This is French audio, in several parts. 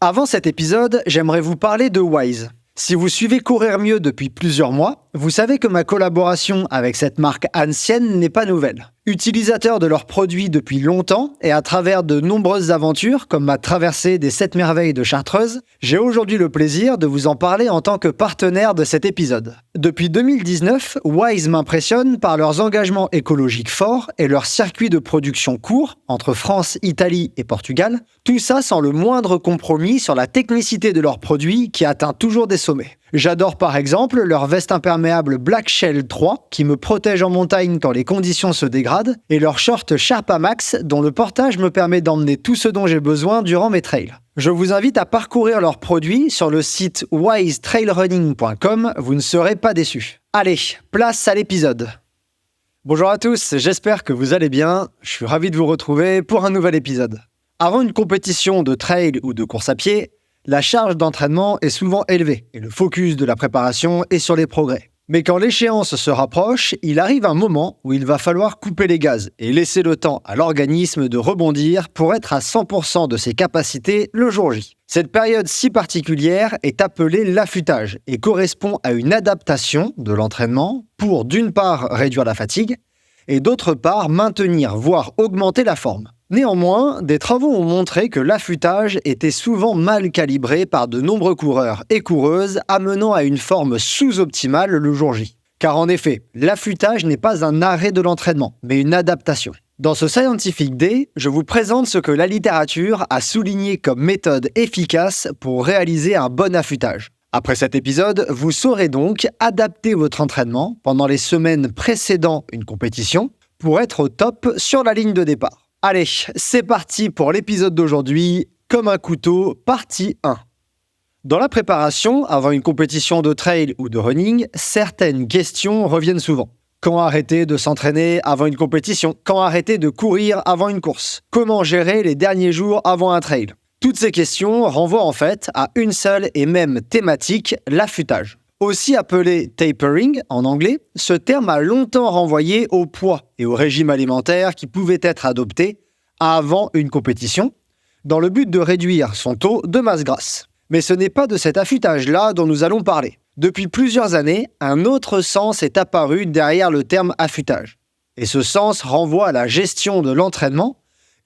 Avant cet épisode, j'aimerais vous parler de Wise. Si vous suivez Courir Mieux depuis plusieurs mois, vous savez que ma collaboration avec cette marque ancienne n'est pas nouvelle. Utilisateur de leurs produits depuis longtemps et à travers de nombreuses aventures comme ma traversée des 7 merveilles de Chartreuse, j'ai aujourd'hui le plaisir de vous en parler en tant que partenaire de cet épisode. Depuis 2019, Wise m'impressionne par leurs engagements écologiques forts et leur circuit de production court entre France, Italie et Portugal, tout ça sans le moindre compromis sur la technicité de leurs produits qui atteint toujours des sommets. J'adore par exemple leur veste imperméable Black Shell 3 qui me protège en montagne quand les conditions se dégradent et leur short Sherpa Max dont le portage me permet d'emmener tout ce dont j'ai besoin durant mes trails. Je vous invite à parcourir leurs produits sur le site wisetrailrunning.com, vous ne serez pas déçus. Allez, place à l'épisode. Bonjour à tous, j'espère que vous allez bien, je suis ravi de vous retrouver pour un nouvel épisode. Avant une compétition de trail ou de course à pied, la charge d'entraînement est souvent élevée et le focus de la préparation est sur les progrès. Mais quand l'échéance se rapproche, il arrive un moment où il va falloir couper les gaz et laisser le temps à l'organisme de rebondir pour être à 100% de ses capacités le jour J. Cette période si particulière est appelée l'affûtage et correspond à une adaptation de l'entraînement pour d'une part réduire la fatigue et d'autre part maintenir voire augmenter la forme. Néanmoins, des travaux ont montré que l'affûtage était souvent mal calibré par de nombreux coureurs et coureuses, amenant à une forme sous-optimale le jour J. Car en effet, l'affûtage n'est pas un arrêt de l'entraînement, mais une adaptation. Dans ce Scientific Day, je vous présente ce que la littérature a souligné comme méthode efficace pour réaliser un bon affûtage. Après cet épisode, vous saurez donc adapter votre entraînement pendant les semaines précédant une compétition pour être au top sur la ligne de départ. Allez, c'est parti pour l'épisode d'aujourd'hui, comme un couteau, partie 1. Dans la préparation, avant une compétition de trail ou de running, certaines questions reviennent souvent. Quand arrêter de s'entraîner avant une compétition? Quand arrêter de courir avant une course? Comment gérer les derniers jours avant un trail? Toutes ces questions renvoient en fait à une seule et même thématique, l'affûtage. Aussi appelé tapering en anglais, ce terme a longtemps renvoyé au poids et au régime alimentaire qui pouvait être adopté avant une compétition, dans le but de réduire son taux de masse grasse. Mais ce n'est pas de cet affûtage-là dont nous allons parler. Depuis plusieurs années, un autre sens est apparu derrière le terme affûtage. Et ce sens renvoie à la gestion de l'entraînement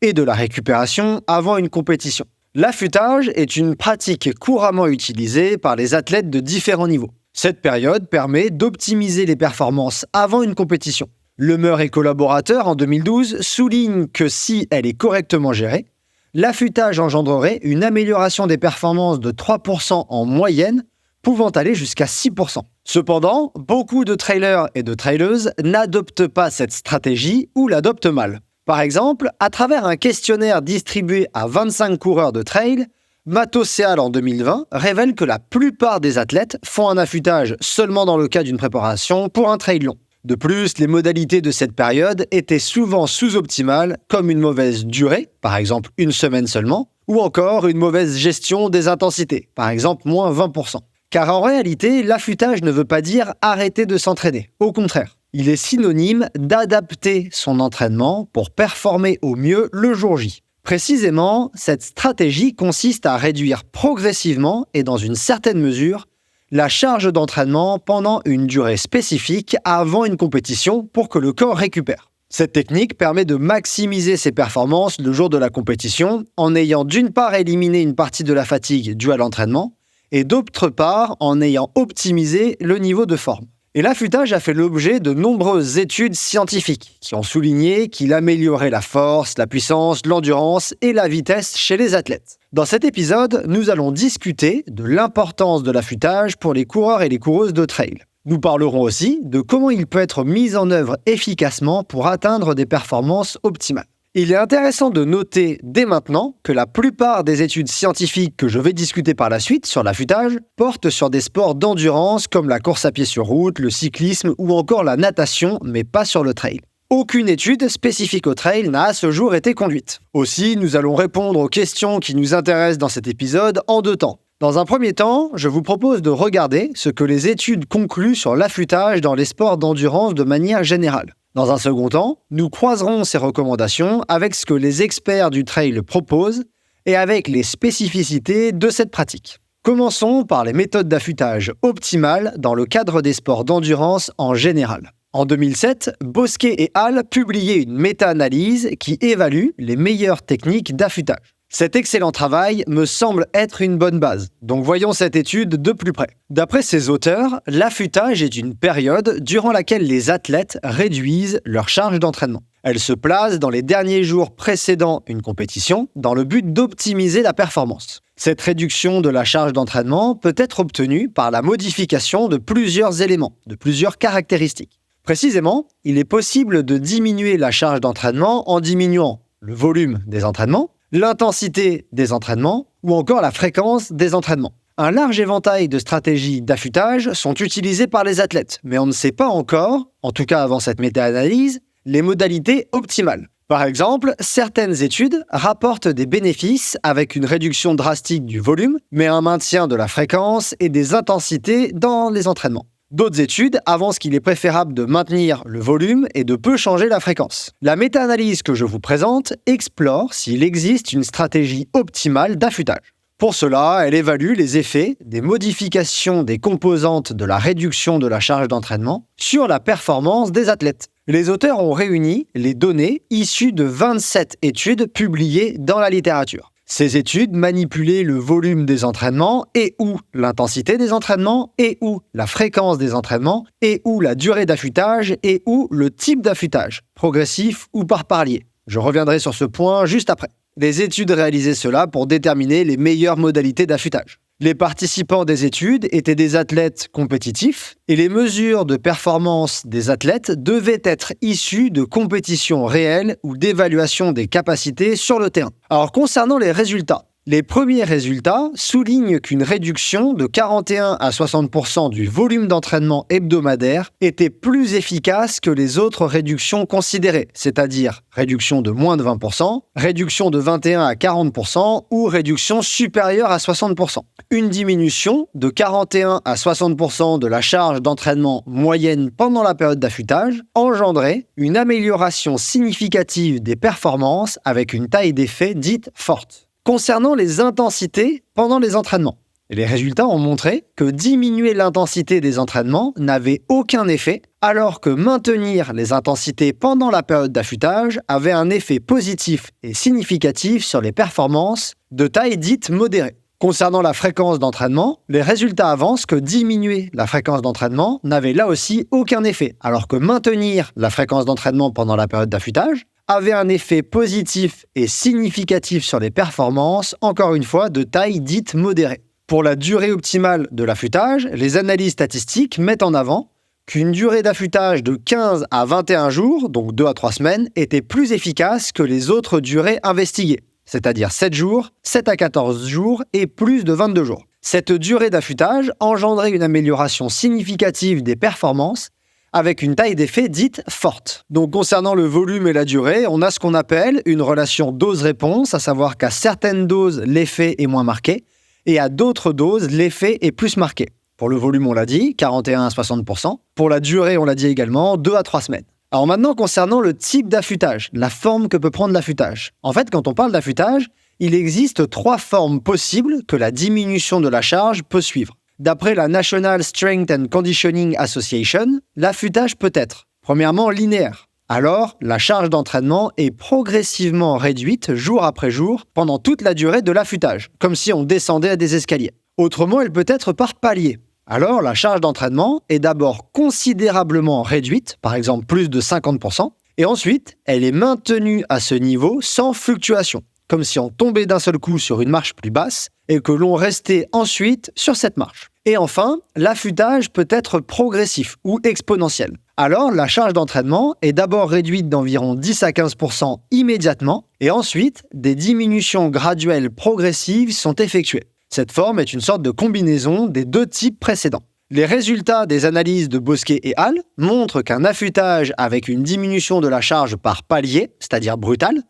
et de la récupération avant une compétition. L'affûtage est une pratique couramment utilisée par les athlètes de différents niveaux. Cette période permet d'optimiser les performances avant une compétition. Lemeur et collaborateurs, en 2012, soulignent que si elle est correctement gérée, l'affûtage engendrerait une amélioration des performances de 3% en moyenne, pouvant aller jusqu'à 6%. Cependant, beaucoup de trailers et de traileuses n'adoptent pas cette stratégie ou l'adoptent mal. Par exemple, à travers un questionnaire distribué à 25 coureurs de trail, Matosséal en 2020 révèle que la plupart des athlètes font un affûtage seulement dans le cas d'une préparation pour un trail long. De plus, les modalités de cette période étaient souvent sous-optimales, comme une mauvaise durée, par exemple une semaine seulement, ou encore une mauvaise gestion des intensités, par exemple moins 20%. Car en réalité, l'affûtage ne veut pas dire arrêter de s'entraîner. Au contraire, il est synonyme d'adapter son entraînement pour performer au mieux le jour J. Précisément, cette stratégie consiste à réduire progressivement et dans une certaine mesure la charge d'entraînement pendant une durée spécifique avant une compétition pour que le corps récupère. Cette technique permet de maximiser ses performances le jour de la compétition en ayant d'une part éliminé une partie de la fatigue due à l'entraînement et d'autre part en ayant optimisé le niveau de forme. Et l'affûtage a fait l'objet de nombreuses études scientifiques qui ont souligné qu'il améliorait la force, la puissance, l'endurance et la vitesse chez les athlètes. Dans cet épisode, nous allons discuter de l'importance de l'affûtage pour les coureurs et les coureuses de trail. Nous parlerons aussi de comment il peut être mis en œuvre efficacement pour atteindre des performances optimales. Il est intéressant de noter dès maintenant que la plupart des études scientifiques que je vais discuter par la suite sur l'affûtage portent sur des sports d'endurance comme la course à pied sur route, le cyclisme ou encore la natation, mais pas sur le trail. Aucune étude spécifique au trail n'a à ce jour été conduite. Aussi, nous allons répondre aux questions qui nous intéressent dans cet épisode en 2 temps. Dans un premier temps, je vous propose de regarder ce que les études concluent sur l'affûtage dans les sports d'endurance de manière générale. Dans un second temps, nous croiserons ces recommandations avec ce que les experts du trail proposent et avec les spécificités de cette pratique. Commençons par les méthodes d'affûtage optimales dans le cadre des sports d'endurance en général. En 2007, Bosquet et al. Publiaient une méta-analyse qui évalue les meilleures techniques d'affûtage. Cet excellent travail me semble être une bonne base, donc voyons cette étude de plus près. D'après ces auteurs, l'affûtage est une période durant laquelle les athlètes réduisent leur charge d'entraînement. Elle se place dans les derniers jours précédant une compétition dans le but d'optimiser la performance. Cette réduction de la charge d'entraînement peut être obtenue par la modification de plusieurs éléments, de plusieurs caractéristiques. Précisément, il est possible de diminuer la charge d'entraînement en diminuant le volume des entraînements, l'intensité des entraînements ou encore la fréquence des entraînements. Un large éventail de stratégies d'affûtage sont utilisées par les athlètes, mais on ne sait pas encore, en tout cas avant cette méta-analyse, les modalités optimales. Par exemple, certaines études rapportent des bénéfices avec une réduction drastique du volume, mais un maintien de la fréquence et des intensités dans les entraînements. D'autres études avancent qu'il est préférable de maintenir le volume et de peu changer la fréquence. La méta-analyse que je vous présente explore s'il existe une stratégie optimale d'affûtage. Pour cela, elle évalue les effets des modifications des composantes de la réduction de la charge d'entraînement sur la performance des athlètes. Les auteurs ont réuni les données issues de 27 études publiées dans la littérature. Ces études manipulaient le volume des entraînements et ou l'intensité des entraînements et ou la fréquence des entraînements et ou la durée d'affûtage et ou le type d'affûtage, progressif ou par palier. Je reviendrai sur ce point juste après. Les études réalisaient cela pour déterminer les meilleures modalités d'affûtage. Les participants des études étaient des athlètes compétitifs et les mesures de performance des athlètes devaient être issues de compétitions réelles ou d'évaluation des capacités sur le terrain. Alors concernant les résultats, les premiers résultats soulignent qu'une réduction de 41 à 60% du volume d'entraînement hebdomadaire était plus efficace que les autres réductions considérées, c'est-à-dire réduction de moins de 20%, réduction de 21 à 40% ou réduction supérieure à 60%. Une diminution de 41 à 60% de la charge d'entraînement moyenne pendant la période d'affûtage engendrait une amélioration significative des performances avec une taille d'effet dite forte. Concernant les intensités pendant les entraînements, les résultats ont montré que diminuer l'intensité des entraînements n'avait aucun effet, alors que maintenir les intensités pendant la période d'affûtage avait un effet positif et significatif sur les performances de taille dite modérée. Concernant la fréquence d'entraînement, les résultats avancent que diminuer la fréquence d'entraînement n'avait là aussi aucun effet, alors que maintenir la fréquence d'entraînement pendant la période d'affûtage avait un effet positif et significatif sur les performances, encore une fois, de taille dite modérée. Pour la durée optimale de l'affûtage, les analyses statistiques mettent en avant qu'une durée d'affûtage de 15 à 21 jours, donc 2 à 3 semaines, était plus efficace que les autres durées investiguées, c'est-à-dire 7 jours, 7 à 14 jours et plus de 22 jours. Cette durée d'affûtage engendrait une amélioration significative des performances avec une taille d'effet dite forte. Donc concernant le volume et la durée, on a ce qu'on appelle une relation dose-réponse, à savoir qu'à certaines doses, l'effet est moins marqué, et à d'autres doses, l'effet est plus marqué. Pour le volume, on l'a dit, 41 à 60%. Pour la durée, on l'a dit également, 2 à 3 semaines. Alors maintenant, concernant le type d'affûtage, la forme que peut prendre l'affûtage. En fait, quand on parle d'affûtage, il existe 3 formes possibles que la diminution de la charge peut suivre. D'après la National Strength and Conditioning Association, l'affûtage peut être, premièrement, linéaire. Alors, la charge d'entraînement est progressivement réduite jour après jour pendant toute la durée de l'affûtage, comme si on descendait à des escaliers. Autrement, elle peut être par palier. Alors, la charge d'entraînement est d'abord considérablement réduite, par exemple plus de 50%, et ensuite, elle est maintenue à ce niveau sans fluctuation, comme si on tombait d'un seul coup sur une marche plus basse et que l'on restait ensuite sur cette marche. Et enfin, l'affûtage peut être progressif ou exponentiel. Alors, la charge d'entraînement est d'abord réduite d'environ 10 à 15% immédiatement, et ensuite, des diminutions graduelles progressives sont effectuées. Cette forme est une sorte de combinaison des 2 types précédents. Les résultats des analyses de Bosquet et al. Montrent qu'un affûtage avec une diminution de la charge par palier, c'est-à-dire brutale,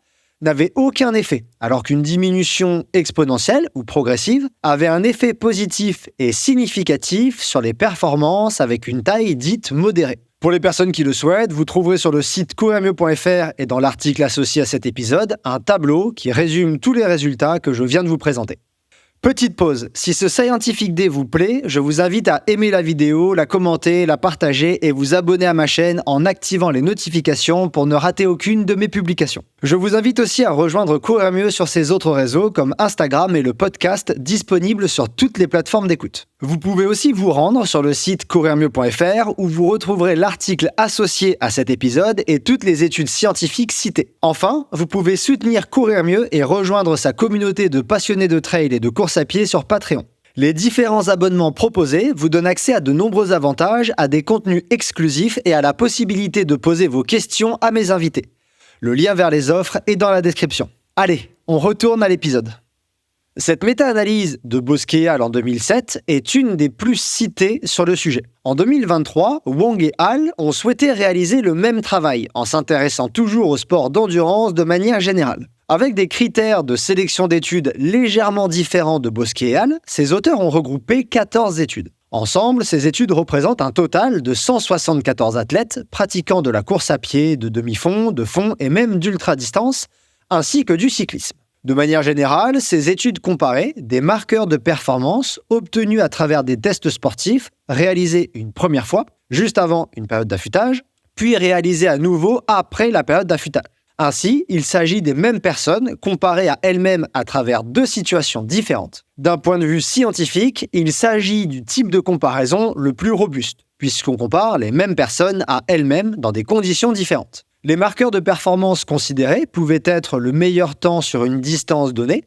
n'avait aucun effet, alors qu'une diminution exponentielle ou progressive avait un effet positif et significatif sur les performances avec une taille dite modérée. Pour les personnes qui le souhaitent, vous trouverez sur le site courirmieux.fr et dans l'article associé à cet épisode, un tableau qui résume tous les résultats que je viens de vous présenter. Petite pause, si ce Scientific Day vous plaît, je vous invite à aimer la vidéo, la commenter, la partager et vous abonner à ma chaîne en activant les notifications pour ne rater aucune de mes publications. Je vous invite aussi à rejoindre Courir Mieux sur ses autres réseaux comme Instagram et le podcast disponible sur toutes les plateformes d'écoute. Vous pouvez aussi vous rendre sur le site courirmieux.fr où vous retrouverez l'article associé à cet épisode et toutes les études scientifiques citées. Enfin, vous pouvez soutenir Courir Mieux et rejoindre sa communauté de passionnés de trail et de course à pied sur Patreon. Les différents abonnements proposés vous donnent accès à de nombreux avantages, à des contenus exclusifs et à la possibilité de poser vos questions à mes invités. Le lien vers les offres est dans la description. Allez, on retourne à l'épisode. Cette méta-analyse de Bosquet et al. En 2007 est une des plus citées sur le sujet. En 2023, Wang et al. Ont souhaité réaliser le même travail en s'intéressant toujours au sport d'endurance de manière générale. Avec des critères de sélection d'études légèrement différents de Bosquet et al., ces auteurs ont regroupé 14 études. Ensemble, ces études représentent un total de 174 athlètes pratiquant de la course à pied, de demi-fond, de fond et même d'ultra-distance, ainsi que du cyclisme. De manière générale, ces études comparaient des marqueurs de performance obtenus à travers des tests sportifs réalisés une première fois, juste avant une période d'affûtage, puis réalisés à nouveau après la période d'affûtage. Ainsi, il s'agit des mêmes personnes comparées à elles-mêmes à travers deux situations différentes. D'un point de vue scientifique, il s'agit du type de comparaison le plus robuste, puisqu'on compare les mêmes personnes à elles-mêmes dans des conditions différentes. Les marqueurs de performance considérés pouvaient être le meilleur temps sur une distance donnée,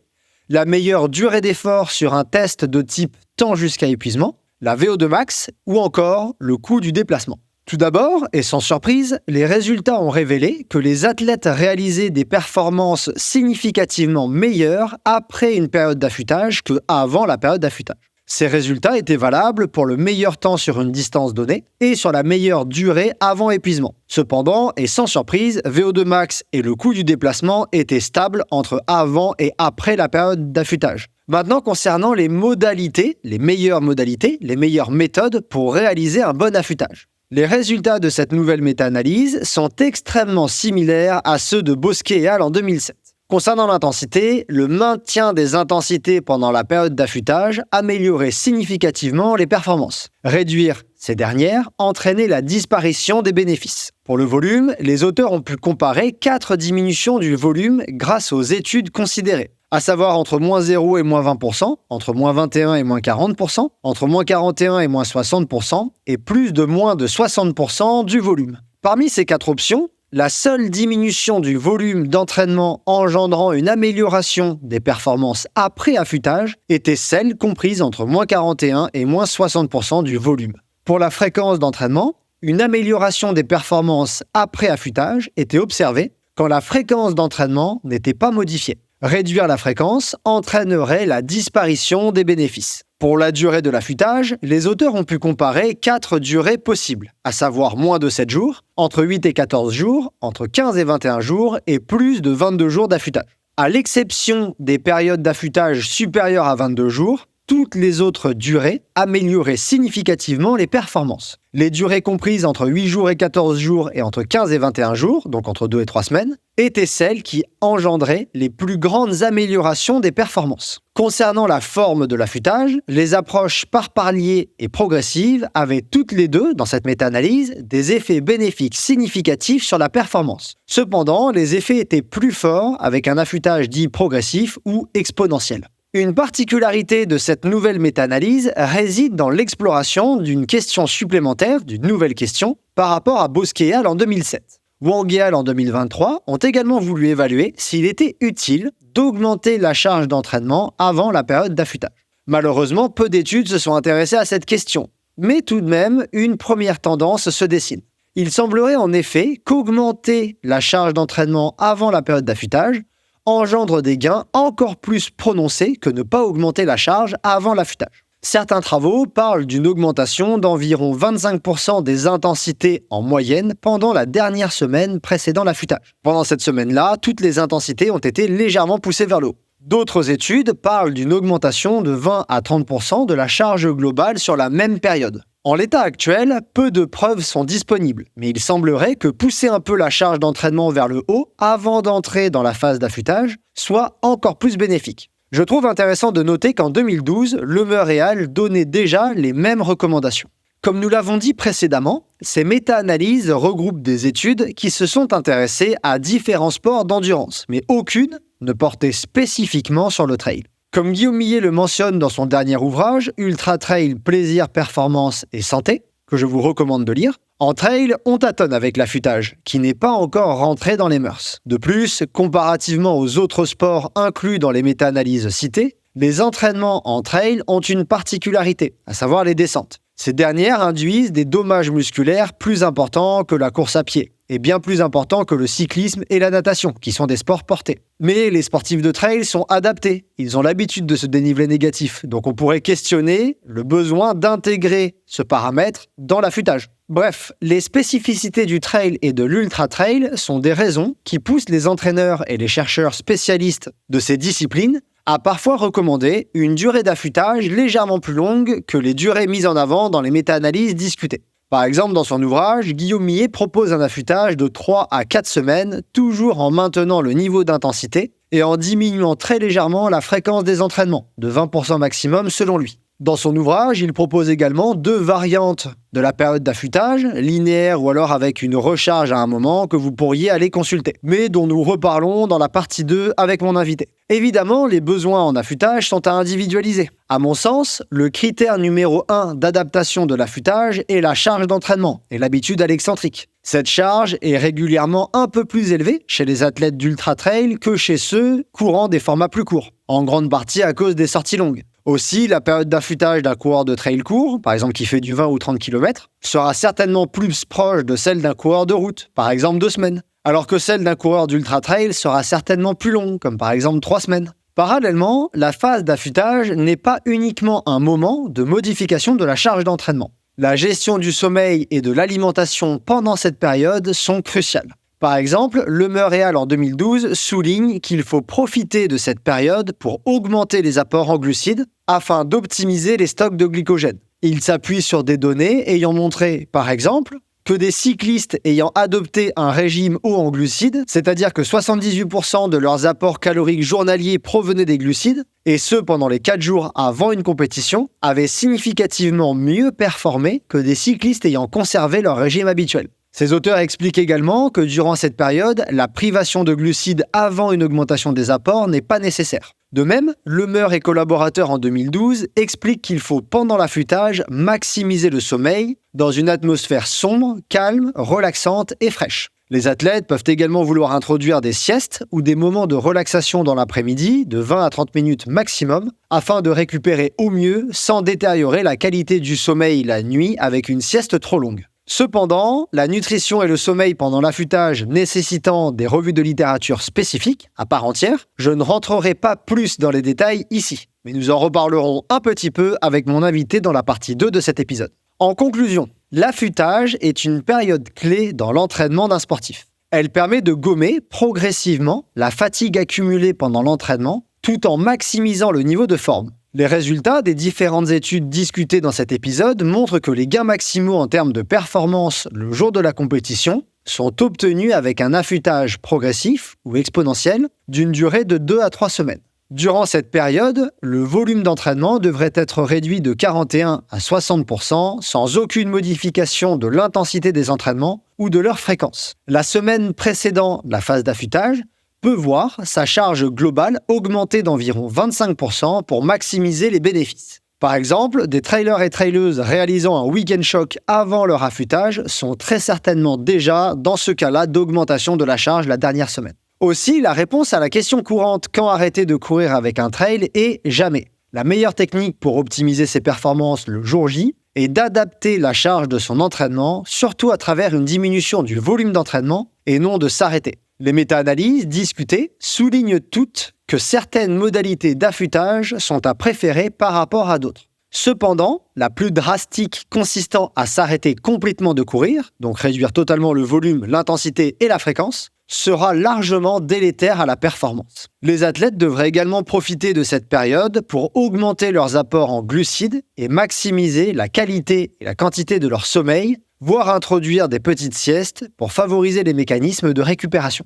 la meilleure durée d'effort sur un test de type temps jusqu'à épuisement, la VO2 max ou encore le coût du déplacement. Tout d'abord, et sans surprise, les résultats ont révélé que les athlètes réalisaient des performances significativement meilleures après une période d'affûtage qu'avant la période d'affûtage. Ces résultats étaient valables pour le meilleur temps sur une distance donnée et sur la meilleure durée avant épuisement. Cependant, et sans surprise, VO2 max et le coût du déplacement étaient stables entre avant et après la période d'affûtage. Maintenant, concernant les modalités, les meilleures méthodes pour réaliser un bon affûtage. Les résultats de cette nouvelle méta-analyse sont extrêmement similaires à ceux de Bosquet et al. En 2007. Concernant l'intensité, le maintien des intensités pendant la période d'affûtage améliorait significativement les performances. Réduire ces dernières entraînait la disparition des bénéfices. Pour le volume, les auteurs ont pu comparer 4 diminutions du volume grâce aux études considérées, à savoir entre moins 0 et moins 20%, entre moins 21 et moins 40%, entre moins 41 et moins 60%, et plus de moins de 60% du volume. Parmi ces 4 options, la seule diminution du volume d'entraînement engendrant une amélioration des performances après affûtage était celle comprise entre moins 41 et moins 60% du volume. Pour la fréquence d'entraînement, une amélioration des performances après affûtage était observée quand la fréquence d'entraînement n'était pas modifiée. Réduire la fréquence entraînerait la disparition des bénéfices. Pour la durée de l'affûtage, les auteurs ont pu comparer 4 durées possibles, à savoir moins de 7 jours, entre 8 et 14 jours, entre 15 et 21 jours et plus de 22 jours d'affûtage. À l'exception des périodes d'affûtage supérieures à 22 jours, toutes les autres durées amélioraient significativement les performances. Les durées comprises entre 8 jours et 14 jours et entre 15 et 21 jours, donc entre 2 et 3 semaines, étaient celles qui engendraient les plus grandes améliorations des performances. Concernant la forme de l'affûtage, les approches par paliers et progressives avaient toutes les deux, dans cette méta-analyse, des effets bénéfiques significatifs sur la performance. Cependant, les effets étaient plus forts avec un affûtage dit progressif ou exponentiel. Une particularité de cette nouvelle méta-analyse réside dans l'exploration d'une question supplémentaire, d'une nouvelle question, par rapport à Bosquet et al. En 2007. Wang et al. En 2023 ont également voulu évaluer s'il était utile d'augmenter la charge d'entraînement avant la période d'affûtage. Malheureusement, peu d'études se sont intéressées à cette question, mais tout de même, une première tendance se dessine. Il semblerait en effet qu'augmenter la charge d'entraînement avant la période d'affûtage engendre des gains encore plus prononcés que ne pas augmenter la charge avant l'affûtage. Certains travaux parlent d'une augmentation d'environ 25% des intensités en moyenne pendant la dernière semaine précédant l'affûtage. Pendant cette semaine-là, toutes les intensités ont été légèrement poussées vers le haut. D'autres études parlent d'une augmentation de 20 à 30% de la charge globale sur la même période. En l'état actuel, peu de preuves sont disponibles, mais il semblerait que pousser un peu la charge d'entraînement vers le haut avant d'entrer dans la phase d'affûtage soit encore plus bénéfique. Je trouve intéressant de noter qu'en 2012, le Murray donnait déjà les mêmes recommandations. Comme nous l'avons dit précédemment, ces méta-analyses regroupent des études qui se sont intéressées à différents sports d'endurance, mais aucune ne portait spécifiquement sur le trail. Comme Guillaume Millet le mentionne dans son dernier ouvrage, Ultra Trail, plaisir, performance et santé, que je vous recommande de lire, en trail, on tâtonne avec l'affûtage, qui n'est pas encore rentré dans les mœurs. De plus, comparativement aux autres sports inclus dans les méta-analyses citées, les entraînements en trail ont une particularité, à savoir les descentes. Ces dernières induisent des dommages musculaires plus importants que la course à pied, et bien plus importants que le cyclisme et la natation, qui sont des sports portés. Mais les sportifs de trail sont adaptés, ils ont l'habitude de ce dénivelé négatif, donc on pourrait questionner le besoin d'intégrer ce paramètre dans l'affûtage. Bref, les spécificités du trail et de l'ultra-trail sont des raisons qui poussent les entraîneurs et les chercheurs spécialistes de ces disciplines a parfois recommandé une durée d'affûtage légèrement plus longue que les durées mises en avant dans les méta-analyses discutées. Par exemple, dans son ouvrage, Guillaume Millet propose un affûtage de 3 à 4 semaines, toujours en maintenant le niveau d'intensité et en diminuant très légèrement la fréquence des entraînements, de 20% maximum selon lui. Dans son ouvrage, il propose également 2 variantes de la période d'affûtage, linéaire ou alors avec une recharge à un moment que vous pourriez aller consulter, mais dont nous reparlons dans la partie 2 avec mon invité. Évidemment, les besoins en affûtage sont à individualiser. À mon sens, le critère numéro 1 d'adaptation de l'affûtage est la charge d'entraînement et l'habitude à l'excentrique. Cette charge est régulièrement un peu plus élevée chez les athlètes d'ultra-trail que chez ceux courant des formats plus courts, en grande partie à cause des sorties longues. Aussi, la période d'affûtage d'un coureur de trail court, par exemple qui fait du 20 ou 30 km, sera certainement plus proche de celle d'un coureur de route, par exemple 2 semaines, alors que celle d'un coureur d'ultra-trail sera certainement plus longue, comme par exemple 3 semaines. Parallèlement, la phase d'affûtage n'est pas uniquement un moment de modification de la charge d'entraînement. La gestion du sommeil et de l'alimentation pendant cette période sont cruciales. Par exemple, le Murray en 2012 souligne qu'il faut profiter de cette période pour augmenter les apports en glucides afin d'optimiser les stocks de glycogène. Il s'appuie sur des données ayant montré, par exemple, que des cyclistes ayant adopté un régime haut en glucides, c'est-à-dire que 78% de leurs apports caloriques journaliers provenaient des glucides, et ce pendant les 4 jours avant une compétition, avaient significativement mieux performé que des cyclistes ayant conservé leur régime habituel. Ces auteurs expliquent également que durant cette période, la privation de glucides avant une augmentation des apports n'est pas nécessaire. De même, Lemeur et collaborateurs en 2012 expliquent qu'il faut, pendant l'affûtage, maximiser le sommeil dans une atmosphère sombre, calme, relaxante et fraîche. Les athlètes peuvent également vouloir introduire des siestes ou des moments de relaxation dans l'après-midi, de 20 à 30 minutes maximum, afin de récupérer au mieux sans détériorer la qualité du sommeil la nuit avec une sieste trop longue. Cependant, la nutrition et le sommeil pendant l'affûtage nécessitant des revues de littérature spécifiques, à part entière, je ne rentrerai pas plus dans les détails ici, mais nous en reparlerons un petit peu avec mon invité dans la partie 2 de cet épisode. En conclusion, l'affûtage est une période clé dans l'entraînement d'un sportif. Elle permet de gommer progressivement la fatigue accumulée pendant l'entraînement tout en maximisant le niveau de forme. Les résultats des différentes études discutées dans cet épisode montrent que les gains maximaux en termes de performance le jour de la compétition sont obtenus avec un affûtage progressif ou exponentiel d'une durée de 2 à 3 semaines. Durant cette période, le volume d'entraînement devrait être réduit de 41 à 60% sans aucune modification de l'intensité des entraînements ou de leur fréquence. La semaine précédant la phase d'affûtage peut voir sa charge globale augmenter d'environ 25% pour maximiser les bénéfices. Par exemple, des trailers et traileuses réalisant un week-end shock avant leur affûtage sont très certainement déjà dans ce cas-là d'augmentation de la charge la dernière semaine. Aussi, la réponse à la question courante « quand arrêter de courir avec un trail ?» est « jamais ». La meilleure technique pour optimiser ses performances le jour J est d'adapter la charge de son entraînement, surtout à travers une diminution du volume d'entraînement et non de s'arrêter. Les méta-analyses discutées soulignent toutes que certaines modalités d'affûtage sont à préférer par rapport à d'autres. Cependant, la plus drastique consistant à s'arrêter complètement de courir, donc réduire totalement le volume, l'intensité et la fréquence, sera largement délétère à la performance. Les athlètes devraient également profiter de cette période pour augmenter leurs apports en glucides et maximiser la qualité et la quantité de leur sommeil, voire introduire des petites siestes pour favoriser les mécanismes de récupération.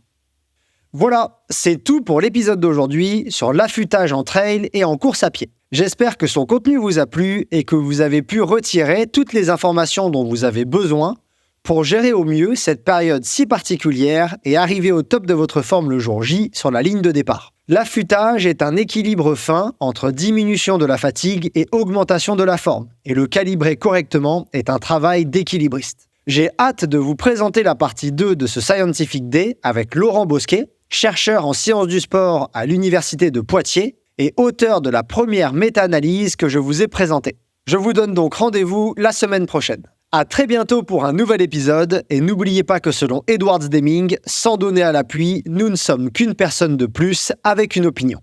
Voilà, c'est tout pour l'épisode d'aujourd'hui sur l'affûtage en trail et en course à pied. J'espère que son contenu vous a plu et que vous avez pu retirer toutes les informations dont vous avez besoin pour gérer au mieux cette période si particulière et arriver au top de votre forme le jour J sur la ligne de départ. L'affûtage est un équilibre fin entre diminution de la fatigue et augmentation de la forme, et le calibrer correctement est un travail d'équilibriste. J'ai hâte de vous présenter la partie 2 de ce Scientific Day avec Laurent Bosquet, chercheur en sciences du sport à l'Université de Poitiers et auteur de la première méta-analyse que je vous ai présentée. Je vous donne donc rendez-vous la semaine prochaine. À très bientôt pour un nouvel épisode et n'oubliez pas que selon Edwards Deming, sans donner à l'appui, nous ne sommes qu'une personne de plus avec une opinion.